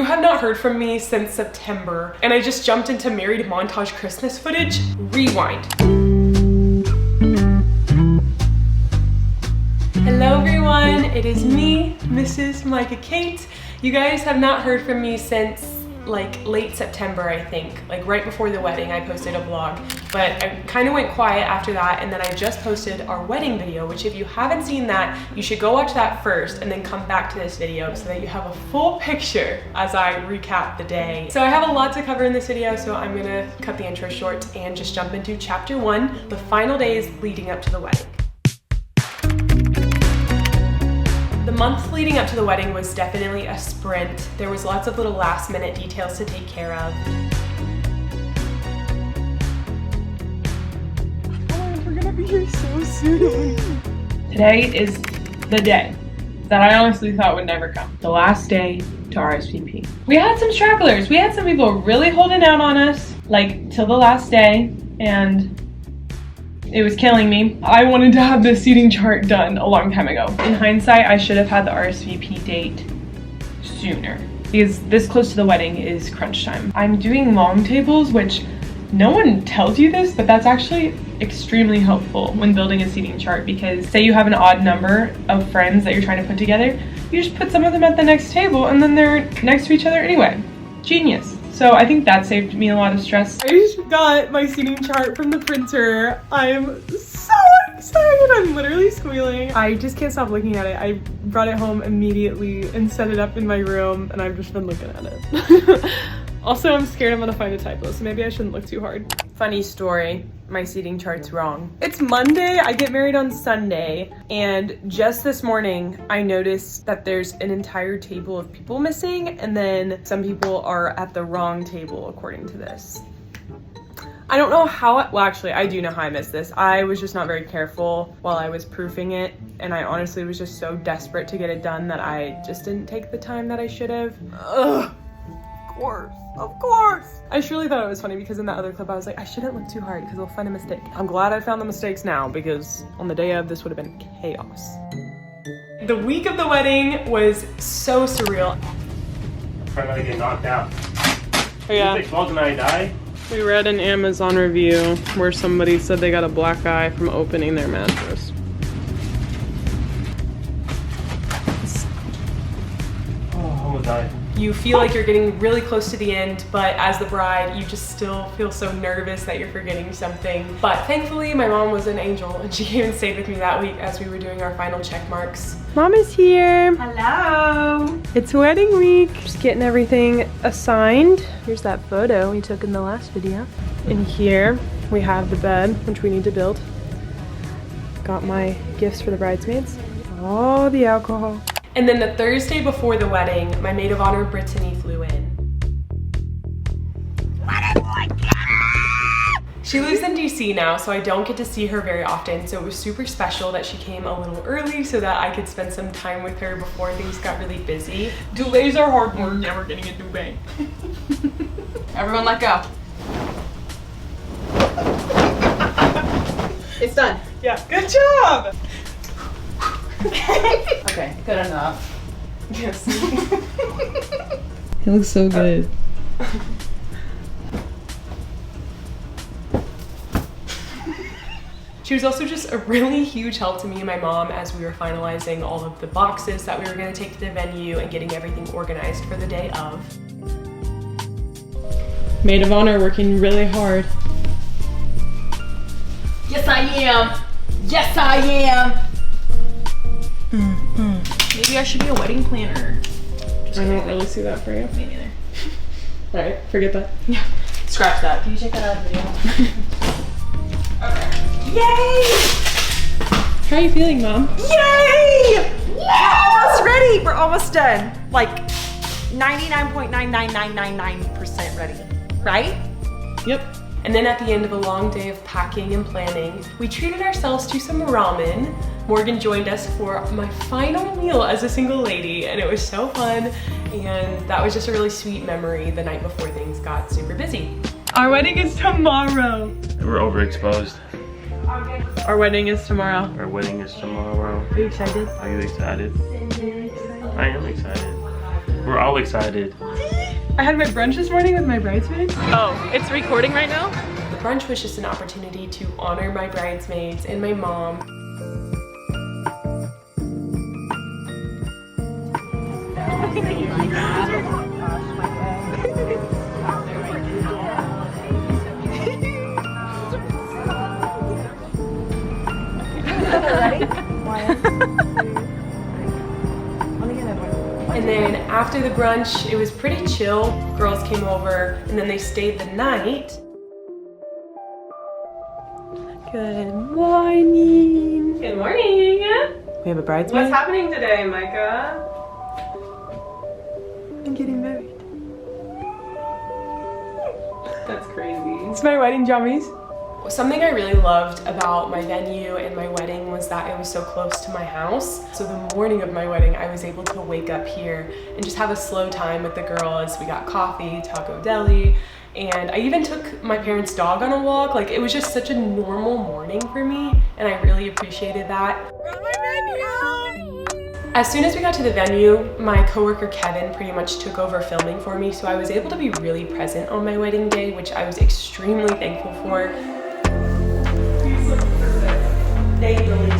you have not heard from me since September and I just jumped into married montage Christmas footage, rewind. Hello everyone, it is me, Mrs. Micah Kate. You guys have not heard from me since like late September, I think. Like right before the wedding, I posted a vlog, but I kind of went quiet after that, and then I just posted our wedding video, which if you haven't seen that, you should go watch that first and then come back to this video so that you have a full picture as I recap the day. So I have a lot to cover in this video, so I'm gonna cut the intro short and just jump into chapter 1, the final days leading up to the wedding. The month leading up to the wedding was definitely a sprint. There was lots of little last minute details to take care of. Oh, we're gonna be here so soon. Today is the day that I honestly thought would never come. The last day to RSVP. We had some stragglers. We had some people really holding out on us, like till the last day, and it was killing me. I wanted to have the seating chart done a long time ago. In hindsight, I should have had the RSVP date sooner because this close to the wedding is crunch time. I'm doing long tables, which no one tells you this, but that's actually extremely helpful when building a seating chart, because say you have an odd number of friends that you're trying to put together, you just put some of them at the next table and then they're next to each other anyway. Genius. So I think that saved me a lot of stress. I just got my seating chart from the printer. I'm so excited. I'm literally squealing. I just can't stop looking at it. I brought it home immediately and set it up in my room, and I've just been looking at it. Also, I'm scared I'm gonna find a typo, so maybe I shouldn't look too hard. Funny story, my seating chart's wrong. It's Monday, I get married on Sunday, and just this morning, I noticed that there's an entire table of people missing, and then some people are at the wrong table, according to this. I don't know how, well actually, I do know how I missed this. I was just not very careful while I was proofing it, and I honestly was just so desperate to get it done that I just didn't take the time that I should have. Ugh. Of course. I surely thought it was funny because in that other clip I was like, I shouldn't look too hard because I'll find a mistake. I'm glad I found the mistakes now because on the day of, this would have been chaos. The week of the wedding was so surreal. Try not to get knocked out. Oh yeah. If falls and I die. We read an Amazon review where somebody said they got a black eye from opening their mattress. Oh, I almost died. You feel like you're getting really close to the end, but as the bride, you just still feel so nervous that you're forgetting something. But thankfully, my mom was an angel and she came and stayed with me that week as we were doing our final check marks. Mom is here. Hello. It's wedding week. Just getting everything assigned. Here's that photo we took in the last video. In here, we have the bed, which we need to build. Got my gifts for the bridesmaids. All the alcohol. And then the Thursday before the wedding, my maid of honor, Brittany, flew in. She lives in DC now, so I don't get to see her very often, so it was super special that she came a little early so that I could spend some time with her before things got really busy. Duvets are hard work, never getting a duvet. Everyone let go. It's done. Yeah, good job! Okay, good enough. Yes. It looks so good. She was also just a really huge help to me and my mom as we were finalizing all of the boxes that we were going to take to the venue and getting everything organized for the day of. Maid of honor working really hard. Yes, I am. Yes, I am. Maybe I should be a wedding planner. I don't really see that for you. Me neither. Alright, forget that. Yeah. Scratch that. Can you check that out of the video? Okay. Yay! How are you feeling, Mom? Yay! We're almost ready. We're almost done. Like 99.99999% ready. Right? Yep. And then at the end of a long day of packing and planning, we treated ourselves to some ramen. Morgan joined us for my final meal as a single lady, and it was so fun. And that was just a really sweet memory the night before things got super busy. Our wedding is tomorrow. We're overexposed. Our wedding is tomorrow. Our wedding is tomorrow. Are you excited? Are you excited? I am excited. We're all excited. I had my brunch this morning with my bridesmaids. Oh, it's recording right now? The brunch was just an opportunity to honor my bridesmaids and my mom. And then after the brunch, it was pretty chill. Girls came over and then they stayed the night. Good morning. Good morning. We have a bridesmaid. What's happening today, Micah? I'm getting married. That's crazy. It's my wedding jammies. Something I really loved about my venue and my wedding was that it was so close to my house. So the morning of my wedding, I was able to wake up here and just have a slow time with the girls. We got coffee, taco deli, and I even took my parents' dog on a walk. Like, it was just such a normal morning for me, and I really appreciated that. As soon as we got to the venue, my coworker Kevin pretty much took over filming for me, so I was able to be really present on my wedding day, which I was extremely thankful for. They really do.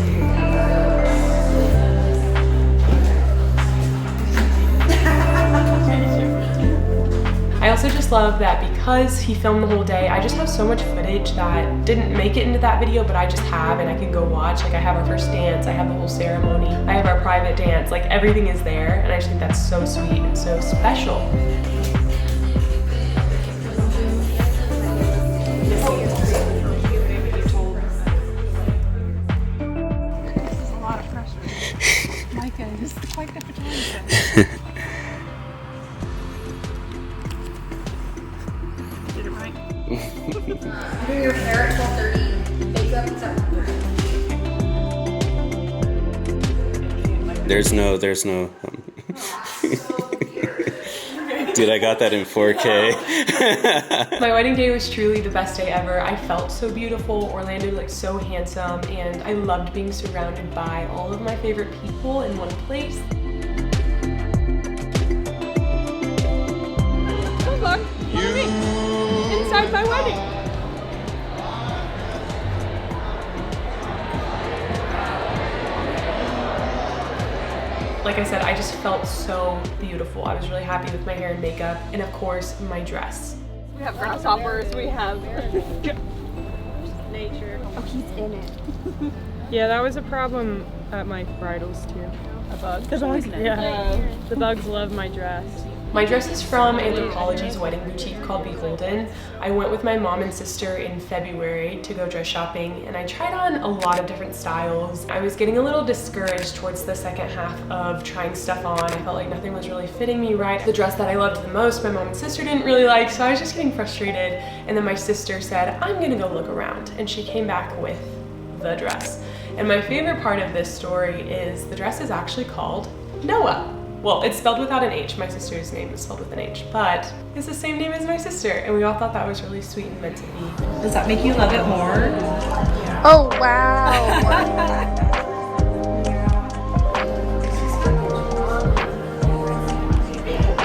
I also just love that because he filmed the whole day, I just have so much footage that didn't make it into that video, but I just have and I can go watch. Like, I have our first dance, I have the whole ceremony, I have our private dance, like everything is there, and I just think that's so sweet and so special. Quite the photographer. Did it right. Do your hair at 12:30, makeup at 7:30. There's no. Dude, I got that in 4K. My wedding day was truly the best day ever. I felt so beautiful. Orlando looked so handsome, and I loved being surrounded by all of my favorite people in one place. Oh look, me inside my wedding. Like I said, I just felt so beautiful. I was really happy with my hair and makeup, and of course, my dress. We have grasshoppers, we have nature. Oh, he's in it. Yeah, that was a problem at my bridals too. A bug. The bugs, yeah. The bugs love my dress. My dress is from Anthropologie's wedding boutique called Beholden. I went with my mom and sister in February to go dress shopping, and I tried on a lot of different styles. I was getting a little discouraged towards the second half of trying stuff on. I felt like nothing was really fitting me right. The dress that I loved the most, my mom and sister didn't really like, so I was just getting frustrated. And then my sister said, I'm gonna go look around. And she came back with the dress. And my favorite part of this story is the dress is actually called Noah. Well, it's spelled without an H. My sister's name is spelled with an H, but it's the same name as my sister, and we all thought that was really sweet and meant to be. Does that make you love it more? Oh, wow.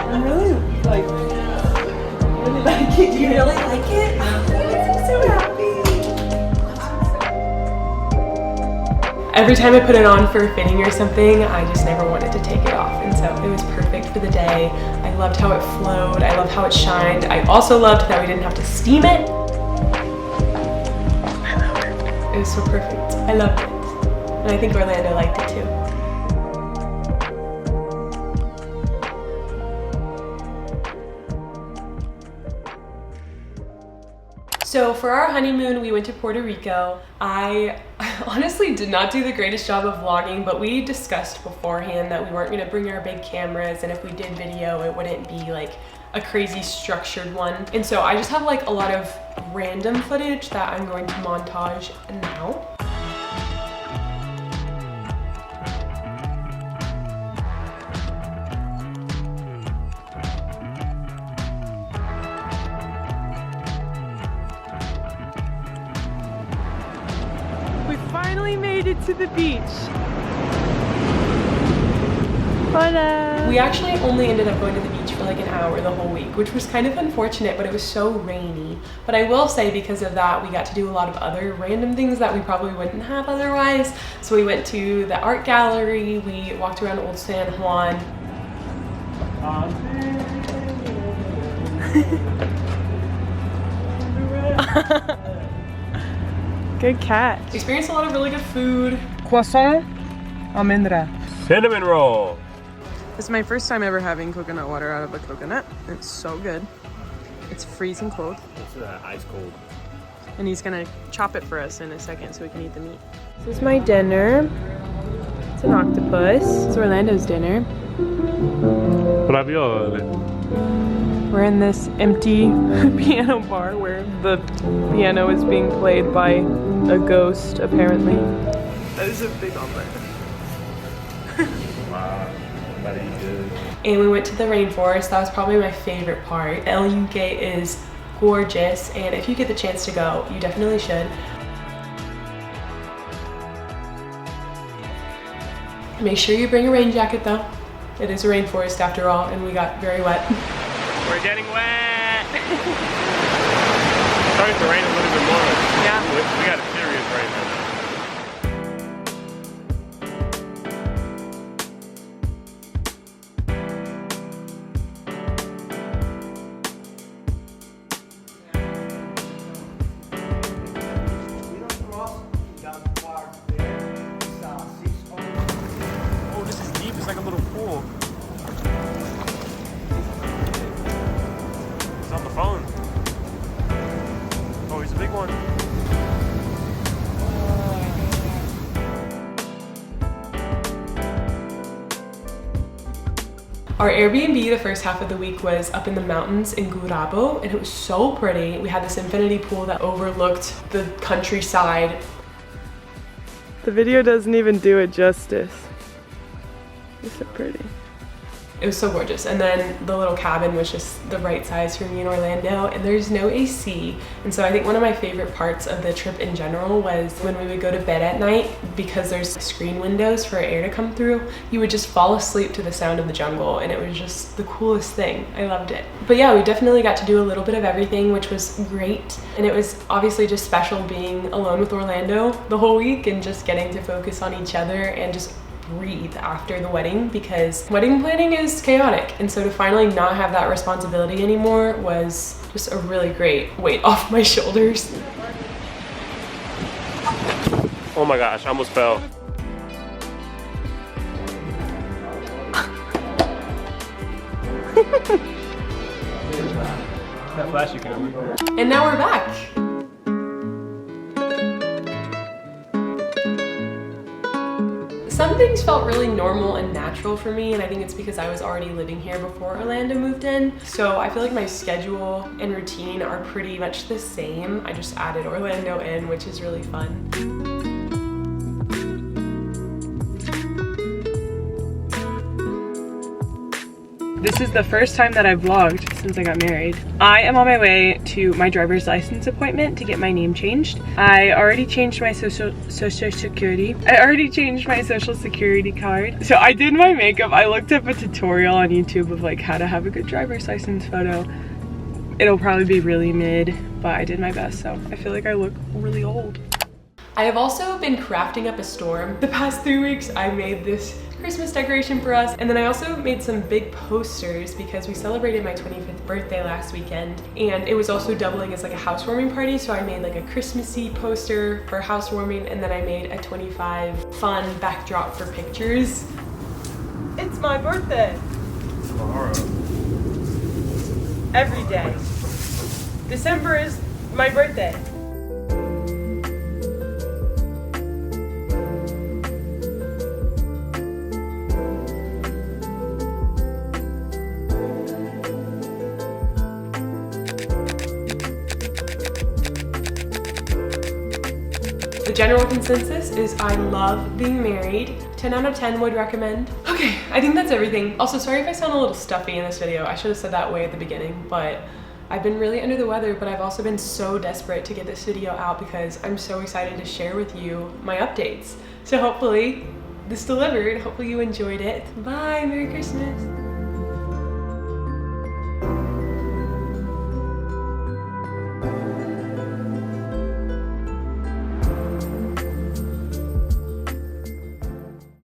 I'm really like it. Do you really like it? I'm so happy. Every time I put it on for a fitting or something, I just never wanted to take it off, and so it was perfect for the day. I loved how it flowed, I loved how it shined. I also loved that we didn't have to steam it. I love it. It was so perfect. I loved it. And I think Orlando liked it too. So for our honeymoon, we went to Puerto Rico. I honestly did not do the greatest job of vlogging, but we discussed beforehand that we weren't gonna bring our big cameras, and if we did video, it wouldn't be like a crazy structured one. And so I just have like a lot of random footage that I'm going to montage now. We finally made it to the beach. Hola. We actually only ended up going to the beach for like an hour the whole week, which was kind of unfortunate, but it was so rainy. But I will say because of that, we got to do a lot of other random things that we probably wouldn't have otherwise. So we went to the art gallery, we walked around Old San Juan. Good catch. Experienced a lot of really good food. Croissant, almendra. Cinnamon roll. This is my first time ever having coconut water out of a coconut. It's so good. It's freezing cold. It's ice cold. And he's gonna chop it for us in a second so we can eat the meat. This is my dinner. It's an octopus. It's Orlando's dinner. Ravioli. We're in this empty piano bar where the piano is being played by a ghost, apparently. That is a big omelet. Wow, very good. And we went to the rainforest. That was probably my favorite part. El Yuque is gorgeous, and if you get the chance to go, you definitely should. Make sure you bring a rain jacket though. It is a rainforest after all, and we got very wet. We're getting wet. It's starting to rain a little bit more. Yeah. We got a serious rain right now. Oh, this is deep. It's like a little pool. It's on the phone. Oh, he's a big one. Our Airbnb the first half of the week was up in the mountains in Gurabo, and it was so pretty. We had this infinity pool that overlooked the countryside. The video doesn't even do it justice. It's so pretty. It was so gorgeous. And then the little cabin was just the right size for me in Orlando, and there's no AC. And so I think one of my favorite parts of the trip in general was when we would go to bed at night, because there's screen windows for air to come through, you would just fall asleep to the sound of the jungle, and it was just the coolest thing. I loved it. But yeah, we definitely got to do a little bit of everything, which was great. And it was obviously just special being alone with Orlando the whole week and just getting to focus on each other and just breathe after the wedding, because wedding planning is chaotic, and so to finally not have that responsibility anymore was just a really great weight off my shoulders. Oh my gosh, I almost fell. That flashy camera. And now we're back. Some things felt really normal and natural for me, and I think it's because I was already living here before Orlando moved in. So I feel like my schedule and routine are pretty much the same. I just added Orlando in, which is really fun. This is the first time that I've vlogged since I got married. I am on my way to my driver's license appointment to get my name changed. I already changed my social security. I already changed my social security card. So I did my makeup. I looked up a tutorial on YouTube of like how to have a good driver's license photo. It'll probably be really mid, but I did my best, so I feel like I look really old. I have also been crafting up a storm. The past 3 weeks, I made this Christmas decoration for us, and then I also made some big posters because we celebrated my 25th birthday last weekend, and it was also doubling as like a housewarming party, so I made like a Christmassy poster for housewarming, and then I made a 25 fun backdrop for pictures. It's my birthday. Tomorrow. Every day. December is my birthday. The general consensus is I love being married. 10 out of 10 would recommend. Okay, I think that's everything. Also, sorry if I sound a little stuffy in this video. I should have said that way at the beginning, but I've been really under the weather, but I've also been so desperate to get this video out because I'm so excited to share with you my updates. So hopefully this delivered. Hopefully you enjoyed it. Bye, Merry Christmas.